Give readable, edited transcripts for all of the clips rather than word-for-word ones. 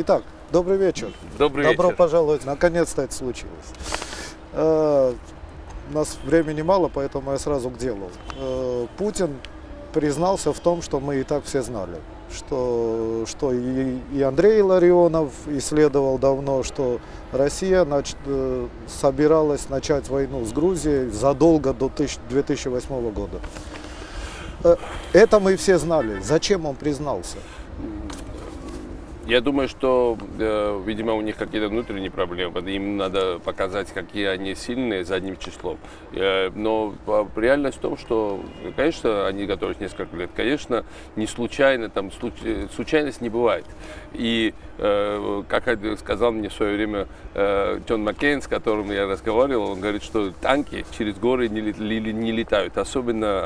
Итак, добрый вечер. Добрый Добро вечер. пожаловать. Наконец-то это случилось. У нас времени мало, поэтому я сразу к делу. Путин признался в том, что мы и так все знали. Что и Андрей Илларионов исследовал давно, что Россия собиралась начать войну с Грузией задолго до 2008 года. Это мы все знали. Зачем он признался? Я думаю, что, видимо, у них какие-то внутренние проблемы. Им надо показать, какие они сильные задним числом. Но реальность в том, что, конечно, они готовились несколько лет. Конечно, не случайно, там случайность не бывает. И, как сказал мне в свое время Джон Маккейн, с которым я разговаривал, он говорит, что танки через горы не летают, особенно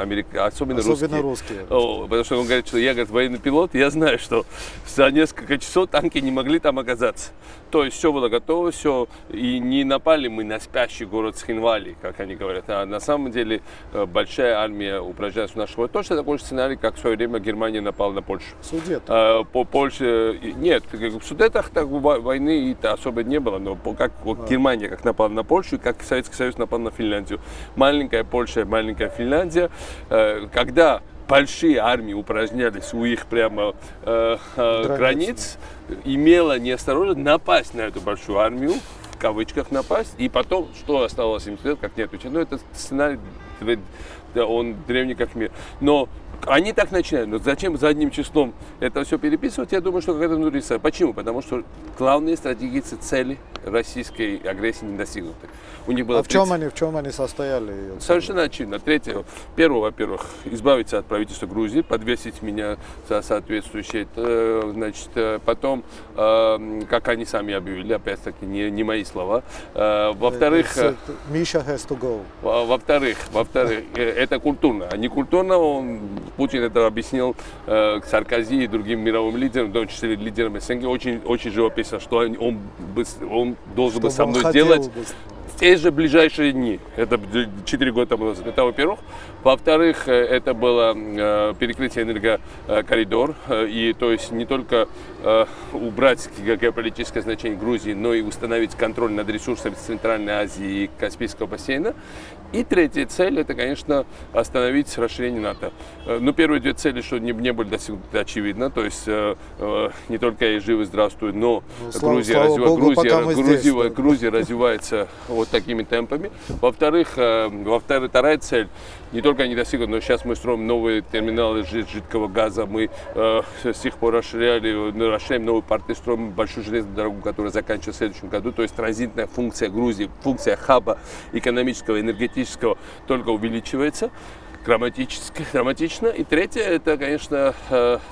русские. Потому что он говорит, что я, военный пилот, я знаю, что за несколько часов танки не могли там оказаться. То есть все было готово, все. И не напали мы на спящий город Схинвали, как они говорят. А на самом деле большая армия упражняется в нашем. Точно такой же сценарий, как в свое время Германия напала на Польшу. Судеты. По Польше нет, в Судетах так войны особо не было, но как Германия как напала на Польшу, как Советский Союз напал на Финляндию. Маленькая Польша, маленькая Финляндия. Когда большие армии упражнялись у их прямо границ, имела неосторожность напасть на эту большую армию, в кавычках напасть, и потом, что оставалось им сделать, как не отвечать. Ну, это сценарий, он древний как мир. Но они так начинают. Но зачем задним числом это все переписывать? Я думаю, что какая-то внутренняя. Почему? Потому что главные стратегические цели российской агрессии не достигнуты. У них было в чем они состояли? Совершенно очевидно. Первое, во-первых, избавиться от правительства Грузии, подвесить меня за соответствующее. Значит, потом, как они сами объявили, опять-таки, не мои слова. Во-вторых, Миша has to go. Во-вторых, это культурно. А не культурно, Путин это объяснил Саркози и другим мировым лидерам, в том числе лидерам СНГ, очень живописно, что он должен был со мной сделать в те же ближайшие дни. Это 4 года тому назад. Это во-первых. Во-вторых, это было перекрытие энергокоридор. И то есть не только убрать геополитическое значение Грузии, но и установить контроль над ресурсами Центральной Азии и Каспийского бассейна. И третья цель, это, конечно, остановить расширение НАТО. Но первые две цели, что не были достигнуты, очевидно. То есть не только я живы, здравствуй, но Грузия развивается вот такими темпами. Во-вторых, вторая цель, не только не достигнута, но сейчас мы строим новые терминалы жидкого газа. Мы с тех пор расширяем новые порты, строим большую железную дорогу, которая заканчивается в следующем году. То есть транзитная функция Грузии, функция хаба экономического, энергетического только увеличивается. Драматично. И третье, это, конечно,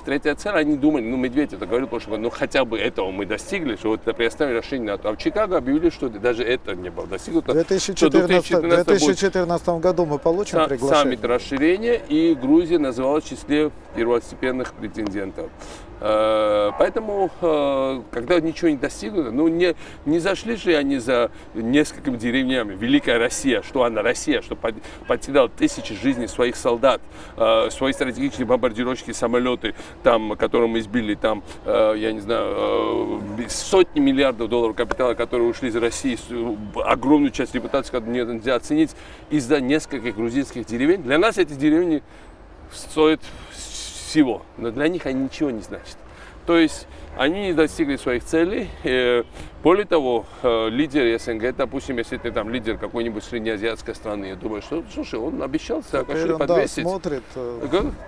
третья цель. Они думали, Медведев это говорил, потому что хотя бы этого мы достигли, что вот приостановили расширение НАТО. А в Чикаго объявили, что даже это не было достигнуто. В 2014 году мы получим приглашение. Саммит расширения, и Грузия называлась в числе первостепенных претендентов. Поэтому, когда ничего не достигнуто, не зашли же они за несколькими деревнями. Великая Россия, что она Россия, что потеряла тысячи жизней своих солдат, свои стратегические бомбардировщики, самолеты, там, которые мы избили, там, я не знаю, сотни миллиардов долларов капитала, которые ушли из России, огромную часть репутации, которую нельзя оценить, из-за нескольких грузинских деревень. Для нас эти деревни стоят всего, но для них они ничего не значат. То есть они не достигли своих целей. Более того, лидер СНГ, допустим, если ты там лидер какой-нибудь среднеазиатской страны, я думаю, что, слушай, он обещал Саакашвили подвесить.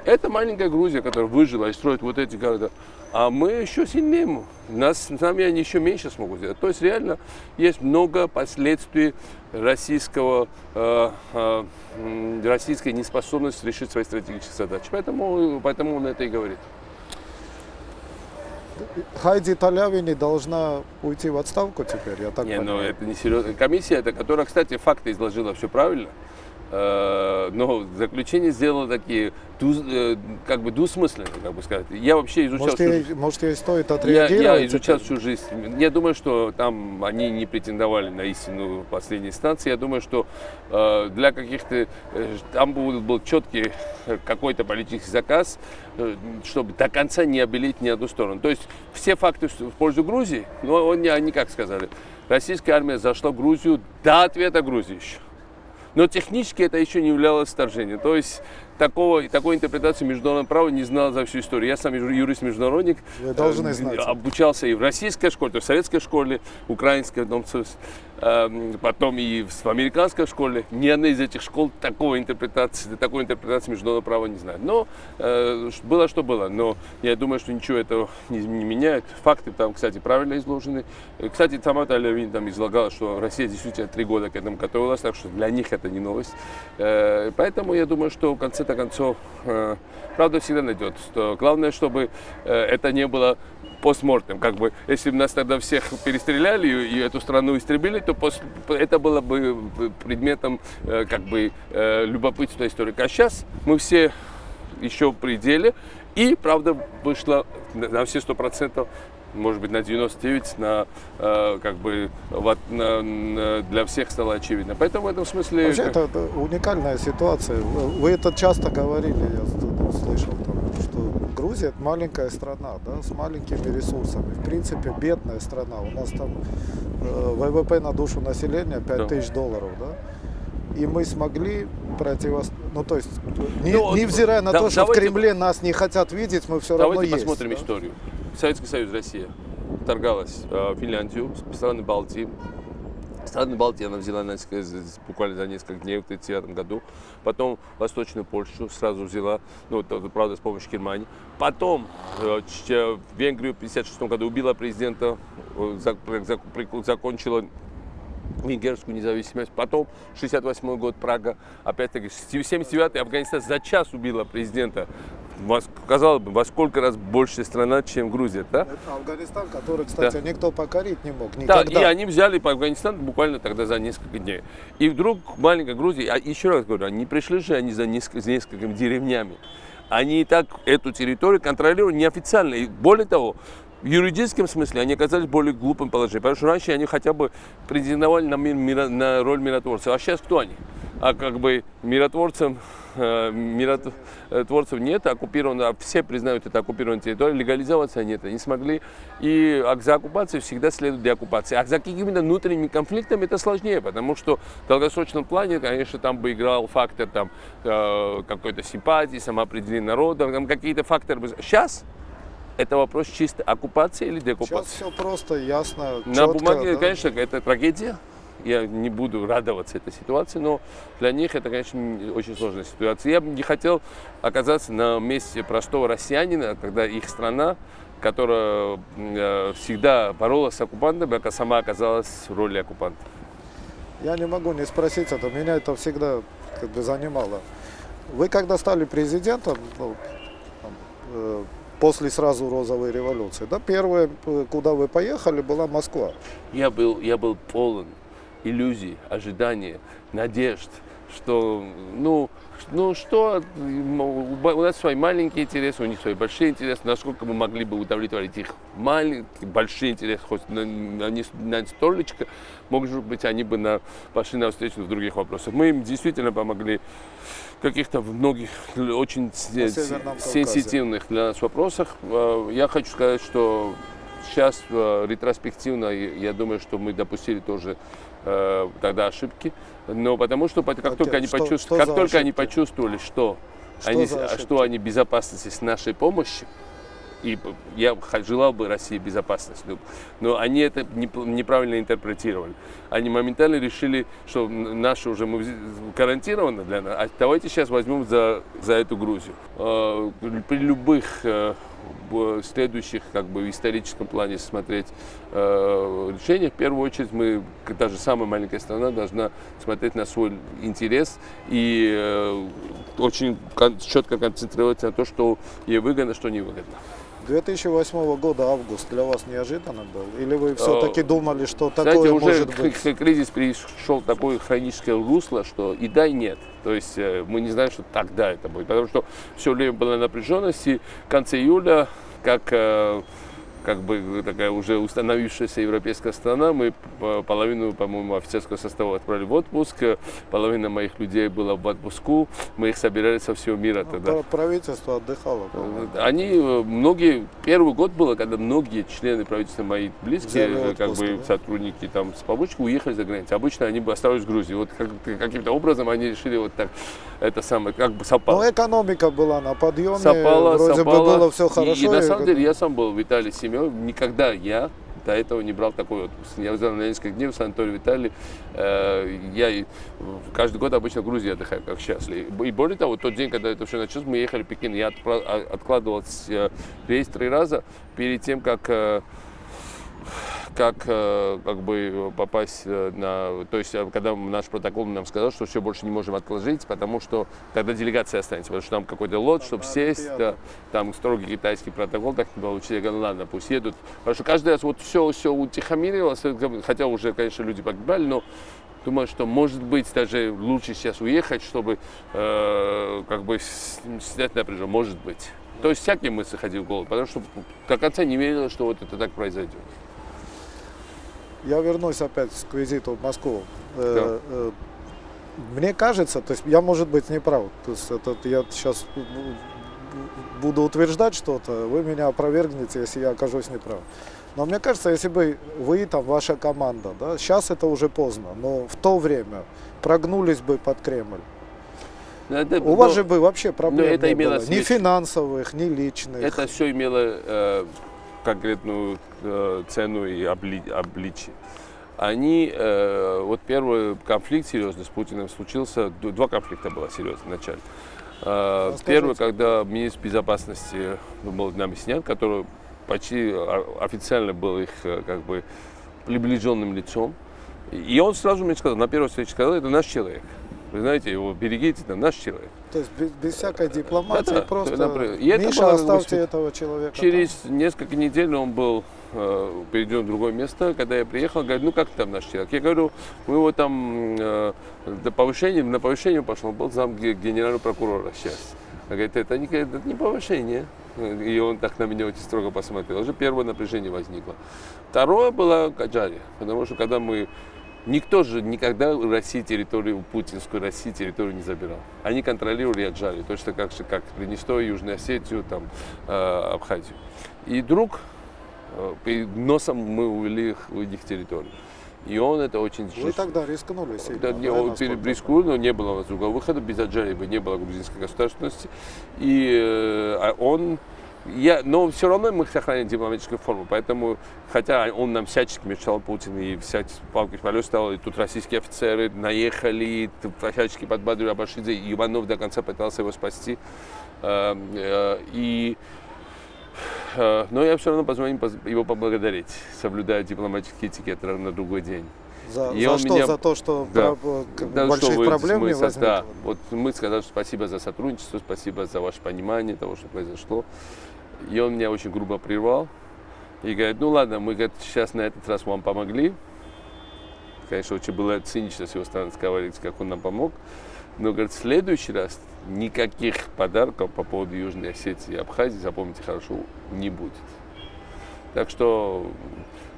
Это маленькая Грузия, которая выжила и строит вот эти города. А мы еще сильнее. С нами они еще меньше смогут сделать. То есть реально есть много последствий российской неспособности решить свои стратегические задачи. Поэтому он это и говорит. Хайди Талявини должна уйти в отставку теперь, я так понимаю. Это не серьезно. Комиссия, которая, кстати, факты изложила все правильно. но заключение сделало такие как бы двусмысленные, как бы сказать. Я вообще изучал может, ей стоит я отреагировать? изучал всю жизнь. Я думаю, что там они не претендовали на истину в последней инстанции. Я думаю, что для каких-то там был четкий какой-то политический заказ, чтобы до конца не обелить ни одну сторону. То есть все факты в пользу Грузии, но они как сказали, российская армия зашла в Грузию до ответа Грузии еще. Но технически это еще не являлось вторжением. То есть такой интерпретации международного права не знал за всю историю. Я сам юрист-международник, Вы должны знать. обучался и в российской школе, то есть в советской школе, украинской, потом и в американской школе. Ни одна из этих школ такой интерпретации международного права не знает. Но было что было. Но я думаю, что ничего этого не меняет. Факты там, кстати, правильно изложены. Кстати, сама Таль-Левин там излагала, что Россия действительно 3 года к этому готовилась, так что для них это не новость. Поэтому я думаю, что в конце концов, правда всегда найдет. Главное, чтобы это не было постмортем. Как бы, если бы нас тогда всех перестреляли и эту страну истребили, то это было бы предметом как бы любопытства историка. А сейчас мы все еще в пределе, и правда вышла на все 100%, может быть, на 99%, как бы, для всех стало очевидно. Поэтому в этом смысле... Вообще, это уникальная ситуация. Вы это часто говорили, я слышал, что Грузия – это маленькая страна, да, с маленькими ресурсами. В принципе, бедная страна. У нас там ВВП на душу населения $5000, да? И мы смогли противостоять, ну то есть, невзирая на то, что в Кремле нас не хотят видеть, мы все равно есть. Давайте посмотрим историю. Советский Союз, Россия вторгалась в Финляндию, страны Балтии. Страны Балтии она взяла буквально за несколько дней в 1939 году. Потом Восточную Польшу сразу взяла, ну, правда, с помощью Германии. Потом Венгрию в 1956 году убила президента, закончила венгерскую независимость. Потом 1968 год Прага. Опять-таки, 1979 Афганистан за час убила президента. Казалось бы, во сколько раз больше страна, чем Грузия, да? Это Афганистан, который, кстати, никто покорить не мог никогда. Да, и они взяли по Афганистану буквально тогда за несколько дней. И вдруг маленькая Грузия, еще раз говорю, они пришли же они за несколькими деревнями. Они и так эту территорию контролируют неофициально. И более того, в юридическом смысле они оказались в более глупом положении. Потому что раньше они хотя бы претендовали на роль миротворцев. А сейчас кто они? А как бы миротворцев нет, оккупировано, все признают это оккупированной территорией, легализоваться они это не смогли. И за оккупацией всегда следует деоккупация. А за какими-то внутренними конфликтами это сложнее, потому что в долгосрочном плане, конечно, там бы играл фактор какой-то симпатии, самоопределения народа, там какие-то факторы. Сейчас это вопрос чисто оккупации или деоккупации. Сейчас все просто, ясно, На четко, бумаге, да? конечно, это трагедия. Я не буду радоваться этой ситуации, но для них это, конечно, очень сложная ситуация. Я бы не хотел оказаться на месте простого россиянина, когда их страна, которая всегда боролась с оккупантами, сама оказалась в роли оккупанта. Я не могу не спросить это, меня это всегда как бы занимало. Вы когда стали президентом, после сразу розовой революции, да, первое, куда вы поехали, была Москва. Я был полон иллюзий, ожиданий, надежд, что, что у нас свои маленькие интересы, у них свои большие интересы, насколько мы могли бы удовлетворить их маленькие, большие интересы, хоть на столечко, может быть, они бы пошли навстречу в других вопросах. Мы им действительно помогли в каких-то многих очень сенситивных для нас вопросах. Я хочу сказать, что сейчас ретроспективно, я думаю, что мы допустили тоже тогда ошибки, но потому что как только они почувствовали, что они в безопасности с нашей помощью, и я желал бы России безопасность, но они это неправильно интерпретировали. Они моментально решили, что наше уже гарантировано для нас, а давайте сейчас возьмем за эту Грузию. При любых следующих, как бы в историческом плане смотреть решениях, в первую очередь мы, даже самая маленькая страна, должна смотреть на свой интерес и очень четко концентрироваться на то, что ей выгодно, что не выгодно. 2008 года август для вас неожиданно был? Или вы все-таки думали, что такое Знаете, уже может быть? кризис перешел в такое хроническое русло, что и да, и нет. То есть мы не знаем, что тогда это будет. Потому что все время была напряженность, и в конце июля, как бы такая уже установившаяся европейская страна, мы половину, по-моему, офицерского состава отправили в отпуск, половина моих людей была в отпуску, мы их собирали со всего мира тогда. Правительство отдыхало. Многие, первый год было, когда многие члены правительства, мои близкие, как бы сотрудники там с побочки, уехали за границу. Обычно они бы оставались в Грузии. Вот каким-то образом они решили вот так, это самое, как бы совпало. Но экономика была на подъеме, Совпало. бы было все хорошо. И на самом деле я сам был в Италии с семьей, никогда я до этого не брал такой отпуск. Я взял на несколько дней в Сан-Антонио, в Италии. Я каждый год обычно в Грузии отдыхаю, как сейчас. И более того, тот день, когда это все началось, мы ехали в Пекин. Я откладывал рейс 3 раза перед тем, как бы попасть на... То есть, когда наш протокол нам сказал, что все, больше не можем отложить, потому что тогда делегация останется, потому что там какой-то лот, чтобы сесть, да, там строгий китайский протокол, так не получили, я говорю, ладно, пусть едут. Потому что каждый раз вот все утихомирилось, хотя уже, конечно, люди погибали, но думаю, что может быть даже лучше сейчас уехать, чтобы как бы снять напряжение, может быть. То есть всякие мысли ходили в голову, потому что до конца не верила, что вот это так произойдет. Я вернусь опять к визиту в Москву. Да. Мне кажется, то есть я, может быть, не прав. То есть я сейчас буду утверждать что-то, вы меня опровергнете, если я окажусь неправ. Но мне кажется, если бы вы, там, ваша команда, да, сейчас это уже поздно, но в то время прогнулись бы под Кремль. У вас же бы вообще проблем это не было. имело Ни финансовых, ни личных. Это все имело конкретную цену и обличие. Вот первый конфликт серьезный с Путиным случился, 2 конфликта было серьезных вначале. Первый, когда министр безопасности был Намеснян, который почти официально был их как бы приближенным лицом. И он сразу мне сказал, на первой встрече сказал, это наш человек. Вы знаете, его берегите, это наш человек. То есть без всякой дипломатии, да, просто и Миша, оставьте этого человека. Через несколько недель он был перейден в другое место. Когда я приехал, говорит, ну как там наш человек? Я говорю, мы его там на повышение пошел, он был зам генерального прокурора сейчас. Он говорит, это не повышение. И он так на меня очень строго посмотрел. Уже первое напряжение возникло. Второе было Каджари, потому что когда никто же никогда у путинскую Россию территорию не забирал. Они контролировали Аджарию, точно как Приднестровье, Южную Осетию, там, Абхазию. И вдруг перед носом мы увели их территорию. И он это очень... Вы тогда рискнули сильно. Да, рискнули, но не было другого выхода. Без Аджарии бы не было грузинской государственности. Но все равно мы сохраняем дипломатическую форму, поэтому, хотя он нам всячески мешал, Путин, и всячески палки в колеса стал, и тут российские офицеры наехали, всячески подбадривали Абашидзе, и Иванов до конца пытался его спасти. Но я все равно позвонил его поблагодарить, соблюдая дипломатический этикет на другой день. За то, что больших проблем не возникло? Да, вот мы сказали, что спасибо за сотрудничество, спасибо за ваше понимание того, что произошло. И он меня очень грубо прервал и говорит, ну ладно, мы сейчас на этот раз вам помогли. Конечно, очень было цинично с его стороны говорить, как он нам помог. Но, говорит, в следующий раз никаких подарков по поводу Южной Осетии и Абхазии, запомните хорошо, не будет. Так что,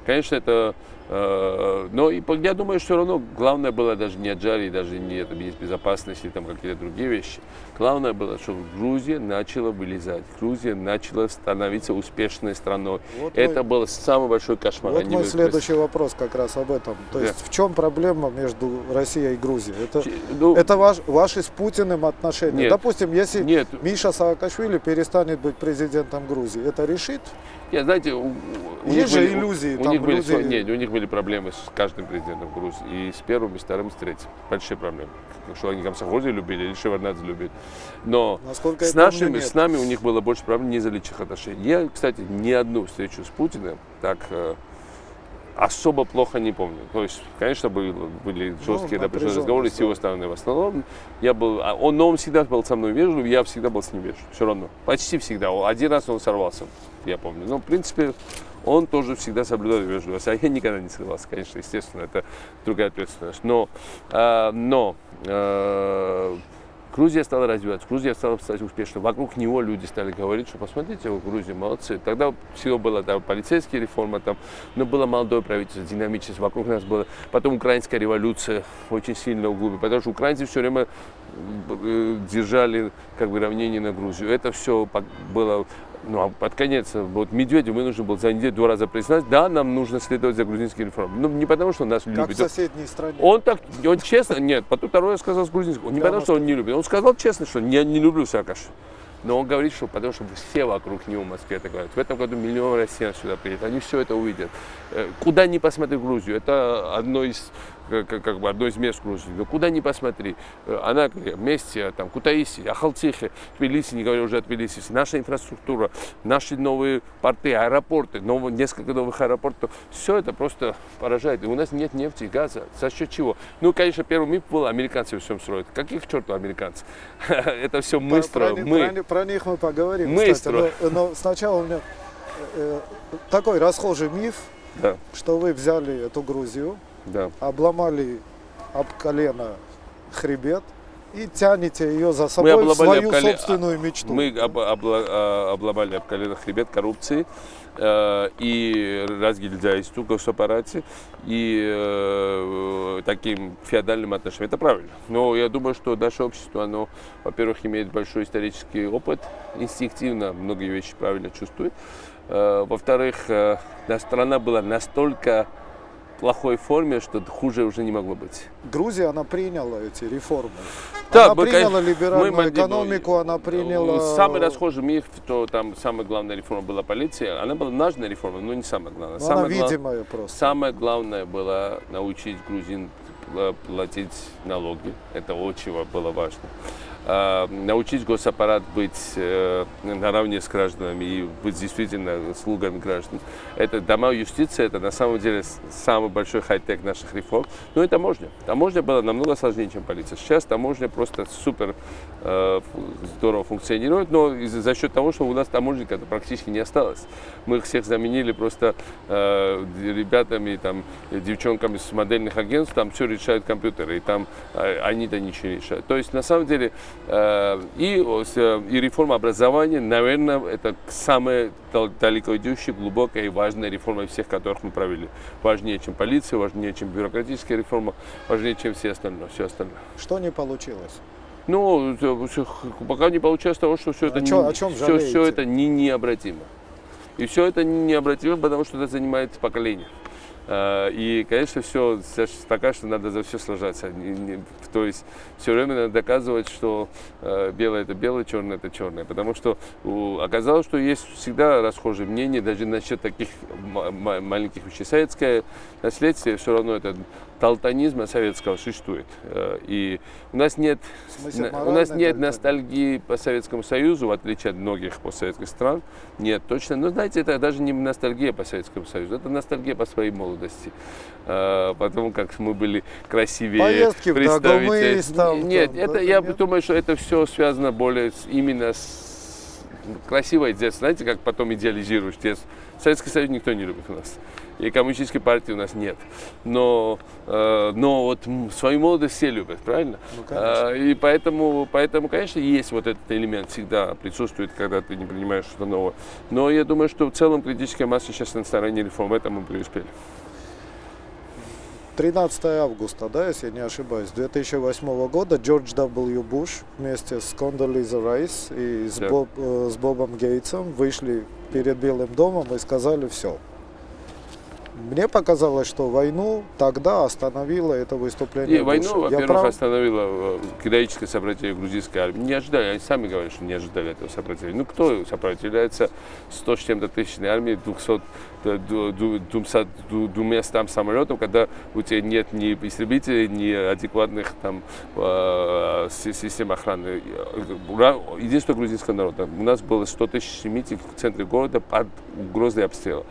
конечно, это... Но я думаю, что все равно главное было даже не Аджария, даже не это безопасность или там какие-то другие вещи. Главное было, что Грузия начала вылезать, Грузия начала становиться успешной страной. Вот это был самый большой кошмар. Вот мой следующий вопрос как раз об этом. То есть в чем проблема между Россией и Грузией? Это ваши с Путиным отношения? Нет, допустим, если Миша Саакашвили перестанет быть президентом Грузии, это решит? Знаете, у них же иллюзии. У них были проблемы с каждым президентом Грузии. И с первым, и с вторым, и с третьим. Большие проблемы. Что они Комсомольцы любили, или Шеварднадзе любили. Но с нами у них было больше проблем не из-за личных отношений. Я, кстати, ни одну встречу с Путиным так особо плохо не помню. То есть, конечно, были жесткие напряженные разговоры с его стороны. В основном но он всегда был со мной вежлив, я всегда был с ним вежлив. Все равно. Почти всегда. Один раз он сорвался, я помню. Но, в принципе, он тоже всегда соблюдал вежливость. А я никогда не срывался, конечно, естественно, это другая ответственность. Но Грузия стала развиваться, Грузия стала стать успешной. Вокруг него люди стали говорить, что посмотрите, Грузия молодцы. Тогда всего была полицейская реформа, но было молодое правительство, динамическое. Вокруг нас было. Потом украинская революция очень сильно углубилась, потому что украинцы все время держали равнение на Грузию. Это все было. А под конец вот Медведев вынужден был за неделю 2 раза признать, да, нам нужно следовать за грузинскими реформами. Не потому, что он нас любит. Как в соседней стране. Он честно, нет, потом второй раз сказал с грузинским. Не потому, что он не любит. Он сказал честно, что я не люблю Саакашвили. Но он говорит, что потому что все вокруг него в Москве это говорят. В этом году миллион россиян сюда приедет, они все это увидят. Куда ни посмотри Грузию, это одно из мест Грузии. Но куда ни посмотри, Анаклия, Местия, Кутаиси, Ахалтихи, Тбилиси, не говоря уже о Тбилиси, наша инфраструктура, наши новые порты, аэропорты, несколько новых аэропортов, все это просто поражает. И у нас нет нефти и газа. За счет чего? Конечно, первый миф был, американцы все строят. Каких чертов американцы? Это все мы строим. Про них мы поговорим, мы кстати. Но сначала у меня такой расхожий миф, да. Что вы взяли эту Грузию, да. Обломали об колено хребет и тянете ее за собой в свою собственную мечту. Мы обломали об колено хребет коррупции и разгильдяйству, госаппарате и таким феодальным отношениям. Это правильно. Но я думаю, что наше общество, оно, во-первых, имеет большой исторический опыт, инстинктивно многие вещи правильно чувствует. Во-вторых, страна была настолько плохой форме, что хуже уже не могло быть. Грузия, она приняла эти реформы. Да, она приняла либеральную экономику, она приняла... Самый расхожий миф, что там самая главная реформа была полиция. Она была нужная реформа, но не самая главная. Она видимая просто. Самое главное было научить грузин платить налоги. Это очень было важно. Научить госаппарат быть наравне с гражданами и быть действительно слугами граждан. Это дома юстиции, это на самом деле самый большой хай-тек наших реформ. Но и таможня. Таможня была намного сложнее, чем полиция. Сейчас таможня просто супер здорово функционирует, но за счет того, что у нас таможенников практически не осталось. Мы их всех заменили просто ребятами, девчонками с модельных агентств, там все решают компьютеры, и там они-то ничего не решают. То есть на самом деле и реформа образования, наверное, это самая далеко идущая, глубокая и важная реформа из всех, которых мы провели. Важнее, чем полиция, важнее, чем бюрократическая реформа, важнее, чем все остальное. Что не получилось? Пока не получилось того, что все это необратимо. И все это необратимо, потому что это занимает поколение. И, конечно, все пока что надо за все сражаться. То есть все время надо доказывать, что белое это белое, черное это черное. Потому что оказалось, что есть всегда расхожие мнения, даже насчет таких маленьких вещей. Советское наследие все равно это талтанизма советского существует. И у нас нет ностальгии по Советскому Союзу, в отличие от многих постсоветских стран. Нет, точно. Но знаете, это даже не ностальгия по Советскому Союзу, это ностальгия по своей молодости. Потому как мы были красивее, представители. Нет, я думаю, что это все связано более именно с красивой детством. Знаете, как потом идеализируешь детство. Советский Союз никто не любит у нас. И коммунистической партии у нас нет. Но вот свою молодость все любят, правильно? И поэтому, конечно, есть вот этот элемент, всегда присутствует, когда ты не принимаешь что-то новое. Но я думаю, что в целом критическая масса сейчас на стороне реформ, в этом мы преуспели. 13 августа, если я не ошибаюсь, 2008 года Джордж W. Буш вместе с Кондолиза Райс и с Бобом Гейтсом вышли перед Белым домом и сказали все. Мне показалось, что войну тогда остановило это выступление Буша. Войну, во-первых, остановило героическое сопротивление грузинской армии. Не ожидали, они сами говорят, что не ожидали этого сопротивления. Кто сопротивляется 100 с чем-то тысячной армии, 200 самолетов, когда у тебя нет ни истребителей, ни адекватных систем охраны. Единство грузинского народа. У нас было 100 тысяч митингов в центре города под угрозой обстрела.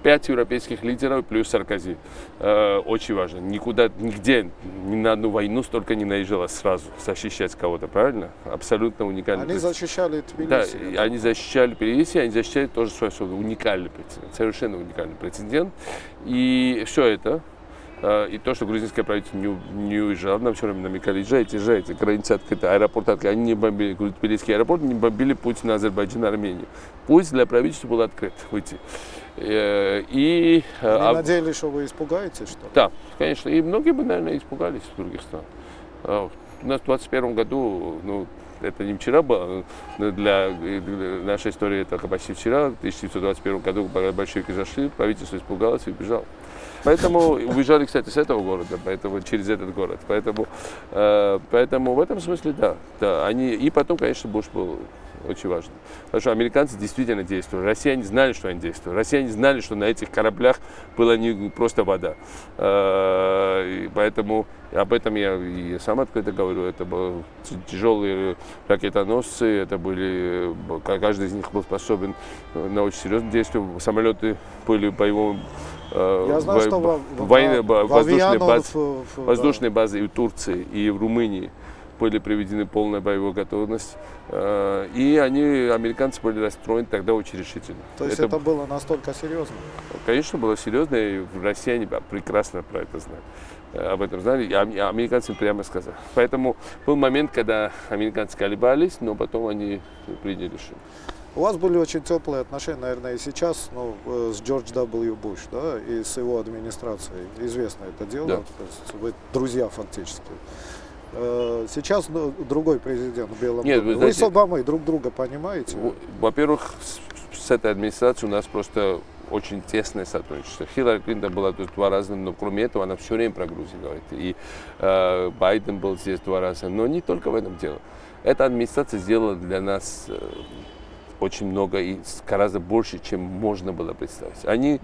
5 европейских лидеров плюс Саркози. Очень важно. Никуда, нигде, ни на одну войну столько не наезжала сразу защищать кого-то, правильно? Абсолютно уникальный. Они защищали Да, Тбилиси. они защищали Тбилиси, они защищали тоже свой уникальный прецедент, совершенно уникальный прецедент. И все это, и то, что грузинское правительство не уезжало, нам все время намекали, езжайте, граница открыта, аэропорт открыт. Они не бомбили Тбилисский аэропорт, не бомбили путь на Азербайджан и Армению. Путь для правительства был открыт, выйти. Они надеялись, что вы испугаетесь, что ли? Да, конечно. И многие бы, наверное, испугались в других странах. У нас в 2021 году, ну, это не вчера было, но для нашей истории это почти вчера, в 1921 году большевики зашли, правительство испугалось и убежало. Поэтому уезжали, кстати, с этого города, поэтому через этот город. Поэтому в этом смысле, да. И потом, конечно, Буш был очень важно. Потому что американцы действительно действовали. Россияне знали, что они действуют. Россияне знали, что на этих кораблях была не просто вода. И поэтому об этом я и сам открыто говорю. Это были тяжелые ракетоносцы, это были, каждый из них был способен на очень серьезные действия. Самолеты были боевым. Я знаю, что воздушные базы и в Турции, и в Румынии были приведены полная боевая готовность. И американцы были расстроены тогда очень решительно. То есть это было настолько серьезно? Конечно, было серьезно, и россияне прекрасно про это знали. Об этом знали, и американцы прямо сказали. Поэтому был момент, когда американцы колебались, но потом они приняли решение. У вас были очень теплые отношения, наверное, и сейчас, с Джордж W. Буш, да, и с его администрацией. Известно это дело, да. То есть вы друзья фактически. Сейчас другой президент в Белом Нет, доме. Вы с Обамой друг друга понимаете? Во-первых, с этой администрацией у нас просто очень тесное сотрудничество. Хиллари Клинтон была тут 2 раза, но кроме этого она все время про Грузию говорит. И Байден был здесь 2 раза. Но не только в этом дело. Эта администрация сделала для нас очень много и гораздо больше, чем можно было представить. Они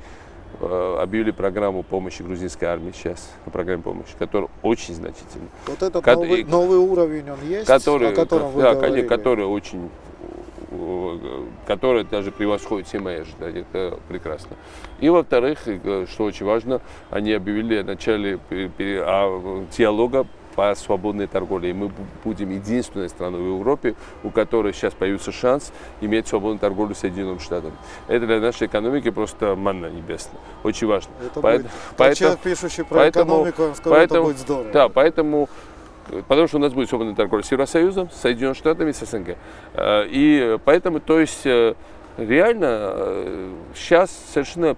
объявили программу помощи грузинской армии сейчас, программу помощи, которая очень значительна. Вот этот новый уровень, он есть, о котором вы говорили? Который даже превосходит все мои ожидания. Это прекрасно. И во-вторых, что очень важно, они объявили о начале диалога по свободной торговле. И мы будем единственной страной в Европе, у которой сейчас появится шанс иметь свободную торговлю с Соединенными Штатами. Это для нашей экономики просто манна небесная. Очень важно. Человек, пишущий про экономику, он скажет, это будет здорово. Да, потому что у нас будет свободная торговля с Евросоюзом, с Соединенными Штатами, с СНГ. И поэтому, то есть, реально, сейчас совершенно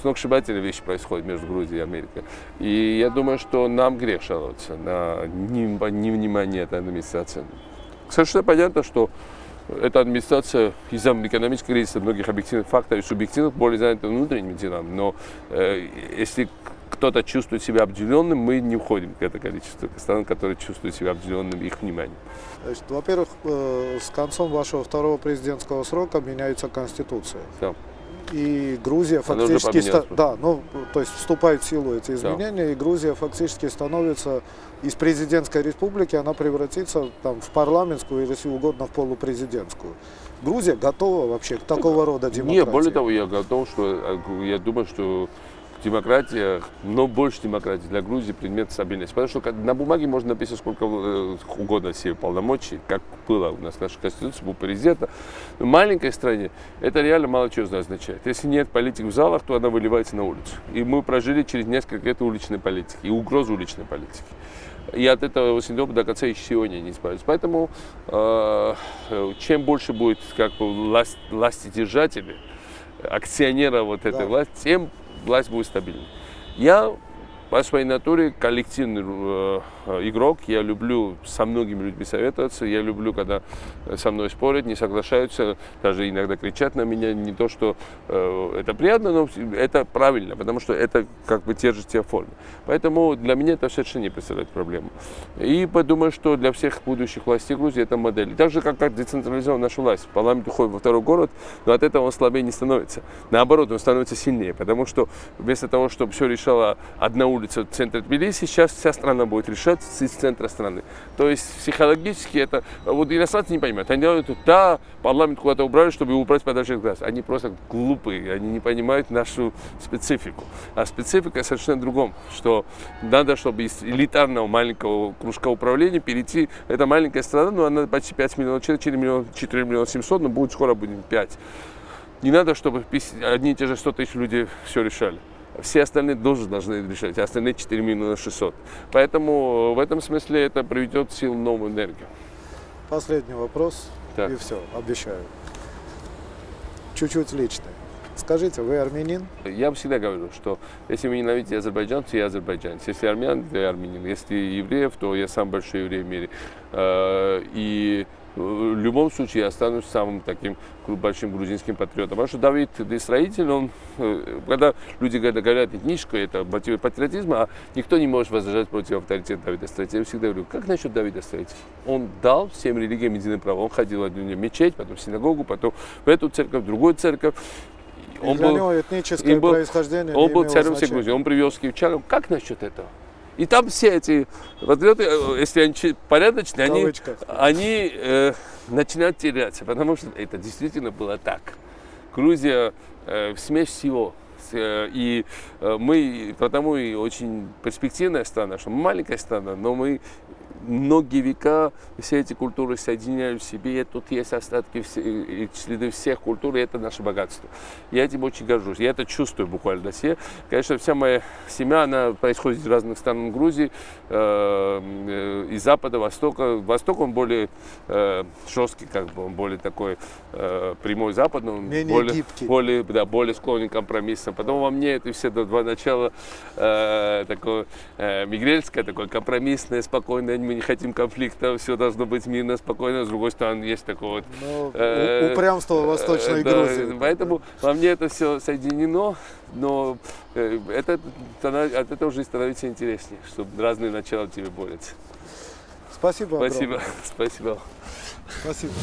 сногсшибательные вещи происходят между Грузией и Америкой. И я думаю, что нам грех жаловаться на невнимание этой администрации. Совершенно понятно, что эта администрация из-за экономического кризиса, многих объективных факторов и субъективных более занята внутренними делами. Но если кто-то чувствует себя обделенным, мы не входим в это количество стран, которые чувствуют себя обделенным их вниманием. Значит, во-первых, с концом вашего 2-го президентского срока меняется Конституция. Да. И Грузия фактически, то есть вступают в силу эти изменения, и Грузия фактически становится из президентской республики, она превратится в парламентскую или, если угодно, в полупрезидентскую. Грузия готова вообще к такого рода демократии? Нет, более того, я думаю, что демократия, но больше демократии для Грузии предмет стабильности. Потому что на бумаге можно написать сколько угодно себе полномочий, как было у нас в нашей Конституции, у президента. Но в маленькой стране это реально мало чего означает. Если нет политики в залах, то она выливается на улицу. И мы прожили через несколько лет уличной политики и угрозу уличной политики. И от этого очень долго до конца еще сегодня не избавиться. Поэтому чем больше будет властидержателей, акционеров этой власти, тем власть будет стабильной. Я по своей натуре коллективный игрок. Я люблю со многими людьми советоваться. Я люблю, когда со мной спорят, не соглашаются, даже иногда кричат на меня. Не то, что это приятно, но это правильно, потому что это держит себя в форме. Поэтому для меня это совершенно не представляет проблему. И подумаю, что для всех будущих властей Грузии это модель. Так же, как децентрализована наша власть. Парламент уходит во 2-й город, но от этого он слабее не становится. Наоборот, он становится сильнее, потому что вместо того, чтобы все решала одна улица в центре Тбилиси, сейчас вся страна будет решать идет из центра страны. То есть психологически это, вот иностранцы не понимают, они делают, да, парламент куда-то убрали, чтобы убрать подальше глаз. Они просто глупые, они не понимают нашу специфику. А специфика совершенно в другом, что надо, чтобы из элитарного маленького кружка управления перейти, это маленькая страна, но она почти 5 миллионов человек, 4 миллиона 700, но будет скоро будет 5. Не надо, чтобы одни и те же 100 тысяч людей все решали. Все остальные тоже должны решать, а остальные 4 миллиона 600. Поэтому в этом смысле это приведет в силу новую энергию. Последний вопрос, Так. и все, обещаю. Чуть-чуть личный. Скажите, вы армянин? Я всегда говорю, что если вы ненавидите азербайджанцев, я азербайджанец. Если армян, то я армянин. Если евреев, то я самый большой еврей в мире. И в любом случае я останусь самым таким большим грузинским патриотом. Потому что Давид строитель, он, когда люди говорят этническое, это мотив патриотизма, а никто не может возражать против авторитета Давида строителя. Я всегда говорю, как насчет Давида строителя? Он дал всем религиям единое право. Он ходил в одну мечеть, потом в синагогу, потом в эту церковь, в другую церковь. И для него этническое происхождение он не был имело царем всех значения. Грузии, он привез киевчанам. Как насчет этого? И там все эти патриоты, если они порядочные, они начинают теряться, потому что это действительно было так. Грузия смесь всего. И мы потому и очень перспективная страна, что мы маленькая страна, но мы многие века все эти культуры соединяют в себе, и тут есть остатки, следы всех культур, и это наше богатство. Я этим очень горжусь, я это чувствую буквально на себе. Конечно, вся моя семья, она происходит из разных стран Грузии, из Запада, Востока. Восток, он более жесткий, как бы, он более такой прямой западный, он более склонен к компромиссам. Потом во мне это все два начала такое мигрельское, такое компромиссное, спокойное. Мы не хотим конфликта, все должно быть мирно, спокойно. С другой стороны, есть такое вот... упрямство Восточной Грузии. Поэтому во мне это все соединено, но от этого жизнь становится интереснее, чтобы разные начала тебе борются. Спасибо. Спасибо. Спасибо.